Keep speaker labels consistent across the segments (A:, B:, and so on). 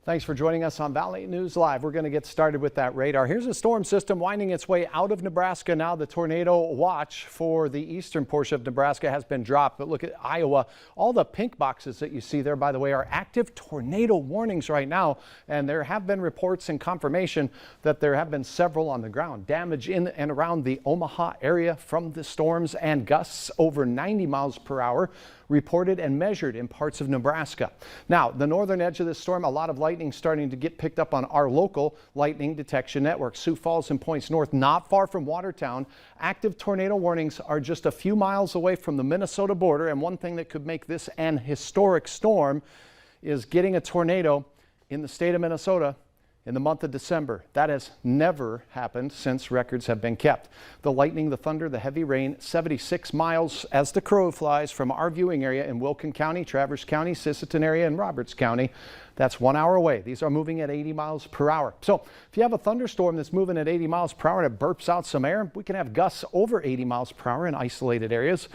A: Thanks for joining us on Valley News Live. We're going to get started with that radar. Here's a storm system winding its way out of Nebraska. Now the tornado watch for the eastern portion of Nebraska has been dropped. But look at Iowa. All the pink boxes that you see there, by the way, are active tornado warnings right now. And there have been reports and confirmation that there have been several on the ground. Damage in and around the Omaha area from the storms and gusts over 90 miles per hour reported and measured in parts of Nebraska. Now, the northern edge of this storm, a lot of lightning starting to get picked up on our local lightning detection network. Sioux Falls and points north, not far from Watertown. Active tornado warnings are just a few miles away from the Minnesota border. And one thing that could make this an historic storm is getting a tornado in the state of Minnesota in the month of December. That has never happened since records have been kept. The lightning, the thunder, the heavy rain, 76 miles as the crow flies from our viewing area in Wilkin County, Traverse County, Sisseton area, and Roberts County. That's 1 hour away. These are moving at 80 miles per hour. So if you have a thunderstorm that's moving at 80 miles per hour and it burps out some air, we can have gusts over 80 miles per hour in isolated areas.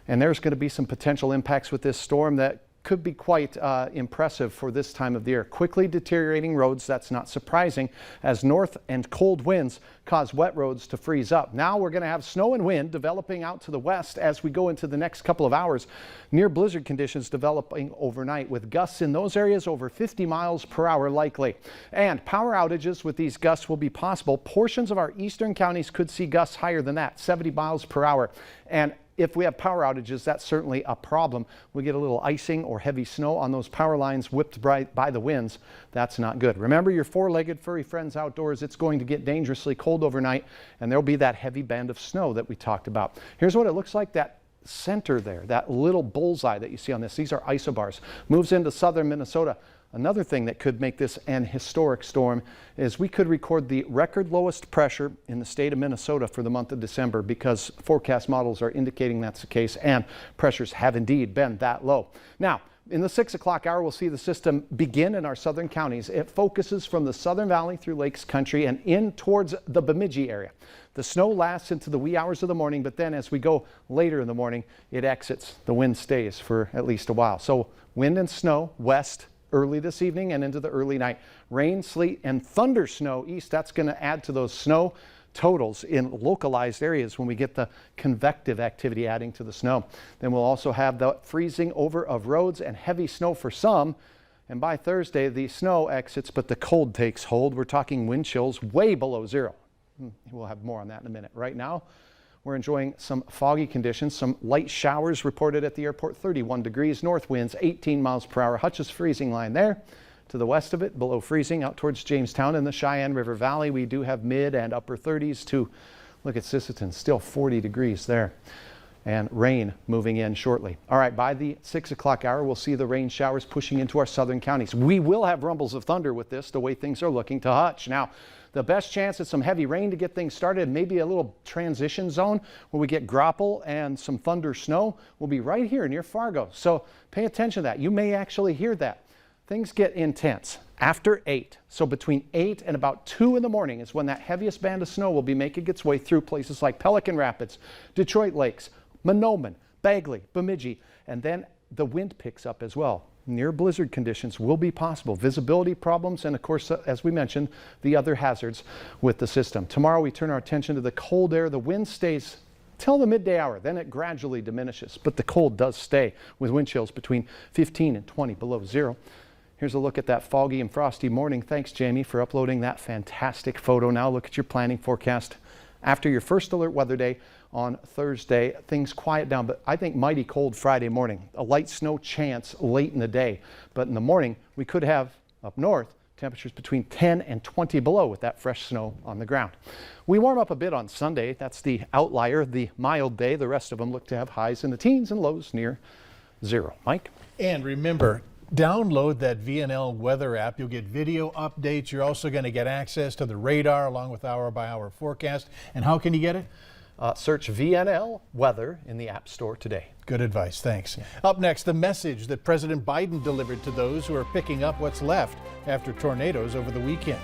A: And there's going to be some potential impacts with this storm that could be quite impressive for this time of the year. Quickly deteriorating roads, that's not surprising, as north and cold winds cause wet roads to freeze up. Now we're going to have snow and wind developing out to the west as we go into the next couple of hours. Near blizzard conditions developing overnight with gusts in those areas over 50 miles per hour likely. And power outages with these gusts will be possible. Portions of our eastern counties could see gusts higher than that, 70 miles per hour. And if we have power outages, that's certainly a problem. We get a little icing or heavy snow on those power lines whipped by the winds. That's not good. Remember your four-legged furry friends outdoors. It's going to get dangerously cold overnight, and there'll be that heavy band of snow that we talked about. Here's what it looks like. That center there, that little bullseye that you see on this, these are isobars, moves into southern Minnesota. Another thing that could make this an historic storm is we could record the record lowest pressure in the state of Minnesota for the month of December, because forecast models are indicating that's the case, and pressures have indeed been that low. Now, in the 6 o'clock hour, we'll see the system begin in our southern counties. It focuses from the Southern Valley through Lakes Country and in towards the Bemidji area. The snow lasts into the wee hours of the morning, but then as we go later in the morning, it exits. The wind stays for at least a while. So wind and snow west early this evening and into the early night. Rain, sleet, and thunder snow east. That's going to add to those snow totals in localized areas when we get the convective activity adding to the snow. Then we'll also have the freezing over of roads and heavy snow for some. And by Thursday, the snow exits, but the cold takes hold. We're talking wind chills way below zero. We'll have more on that in a minute. Right now, we're enjoying some foggy conditions, some light showers reported at the airport, 31 degrees, north winds 18 miles per hour. Hutch's freezing line there. To the west of it, below freezing, out towards Jamestown in the Cheyenne River Valley. We do have mid and upper 30s to, look at Sisseton, still 40 degrees there. And rain moving in shortly. All right, by the 6 o'clock hour, we'll see the rain showers pushing into our southern counties. We will have rumbles of thunder with this, the way things are looking to Hutch. Now, the best chance at some heavy rain to get things started, maybe a little transition zone where we get graupel and some thunder snow, will be right here near Fargo. So pay attention to that. You may actually hear that. Things get intense after 8. So between 8 and about 2 in the morning is when that heaviest band of snow will be making its way through places like Pelican Rapids, Detroit Lakes, Mahnomen, Bagley, Bemidji, and then the wind picks up as well. Near blizzard conditions will be possible. Visibility problems, and of course, as we mentioned, the other hazards with the system. Tomorrow we turn our attention to the cold air. The wind stays till the midday hour, then it gradually diminishes, but the cold does stay with wind chills between 15 and 20 below zero. Here's a look at that foggy and frosty morning. Thanks, Jamie, for uploading that fantastic photo. Now look at your planning forecast. After your first alert weather day on Thursday, things quiet down, but I think mighty cold Friday morning. A light snow chance late in the day, but in the morning we could have up north temperatures between 10 and 20 below with that fresh snow on the ground. We warm up a bit on Sunday. That's the outlier, the mild day. The rest of them look to have highs in the teens and lows near zero. Mike?
B: And remember, download that VNL weather app. You'll get video updates. You're also going to get access to the radar along with hour-by-hour forecast. And how can you get it?
A: Search VNL weather in the App Store today.
B: Good advice. Thanks. Yeah. Up next, the message that President Biden delivered to those who are picking up what's left after tornadoes over the weekend.